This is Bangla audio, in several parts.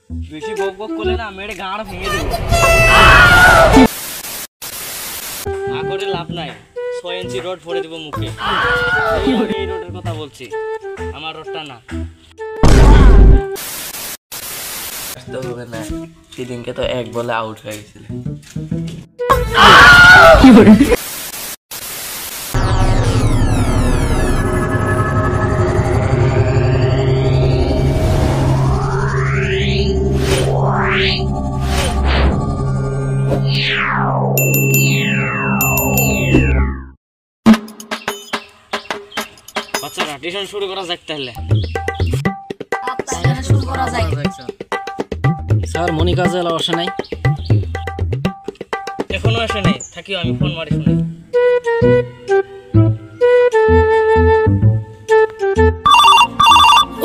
বেশি বক বক করলে না মেরে গাঁড় ভেঙে দেবো। না করে লাভ নাই, 6 ইঞ্চি রড ভরে দেবো মুখে। এই রোডের কথা বলছি, আমার রডটা না। আসতে হবে না, সেদিনকে তো এক বলে আউট হয়ে গেছিল। বাচ্চারা টিউশন শুরু করা যাক তাহলে। স্যার মনিকা জেলা আসে নাই? এখনো আসে নাই, থাকিও আমি ফোন মারি শুনি।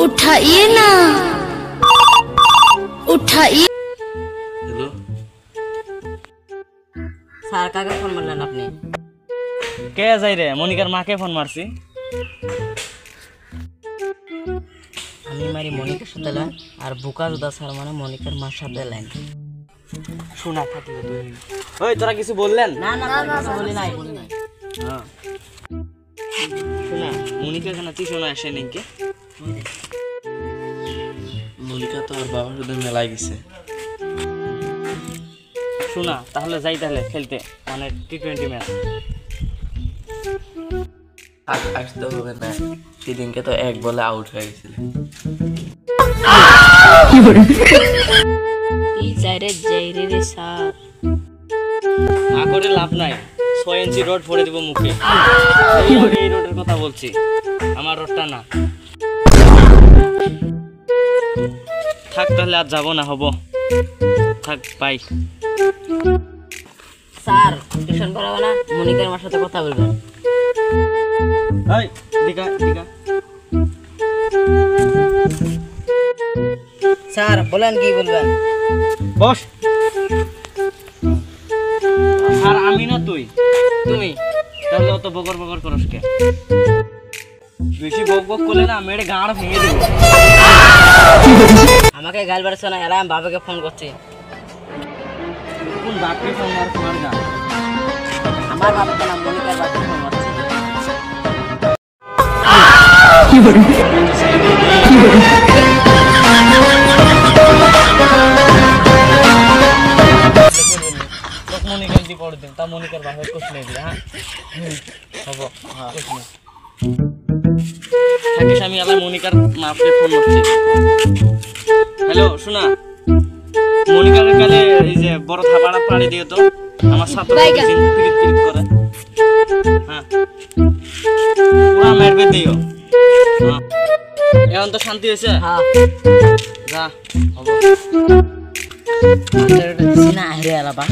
उठाइए ना, उठाइए। হ্যালো স্যার কাকে ফোন মারলেন আপনি? কে যাই রে? মনিকার মাকে ফোন মারছি। আমি মারি মনিকার সাথে লাইন, আর বুকা জুদা স্যার মানে মনিকার মার সাথে লাইন। শোনা থাকিও তুই। ওই তোরা কিছু বললেন? না না না বলি নাই। হ্যাঁ শোনা, মনিকা কেন টিউশন আসে নাকি? মনিকা তো আর বাবার সাথে মেলায় গেছে। শোনা তাহলে যাই তাহলে খেলতে, মানে টি20 ম্যাচ। আসতে হবে না, সেদিনকে তো এক বলে আউট হয়ে গেছিল। ई जारे जाइरे रे सार। না করে লাভ নাই, 6 ইঞ্চি রড ভরে দেবো মুখে। এই রোডের কথা বলছি, আমার রডটা না। থাক তাহলে আর যাবো না, হবো থাক, বাই। স্যার টিউশন পড়াবে না, মনিকার মার সাথে কথা বলবেন। এই দিকা দিকা স্যার বলেন কি বলবেন? বস। আর আমি না তুই? তুমি তাহলে অত বকর বকর করস কে? বেশি বক বক করলে না মেরে গাঁড় ভেঙে দেবো। আমাকে গাল বাড়ছে না, এরা আমি বাবাকে ফোন করছি। কোন বাপকে ফোন মার না? আমার বাবাকে না, মনিকার বাবাকে ফোন করছি। মনিকার দি পড়ে দিন, তা মনিকার বাপের কোশ নেই দিলে। হ্যাঁ হবো, কোশ নেই থাকিস। আমি আবার মনিকার মাপকে ফোন করছি। হ্যালো শোনা, মনিকার কালে এই যে বড় থাপাড়া পাড়ি দিও তো, আমার সাথে পিরিত পিরিত করে। হ্যাঁ পুরা মেরবে দিও। হ্যাঁ এখন তো শান্তি হয়েছে? হ্যাঁ যা হবো। না হেরে এলা বাস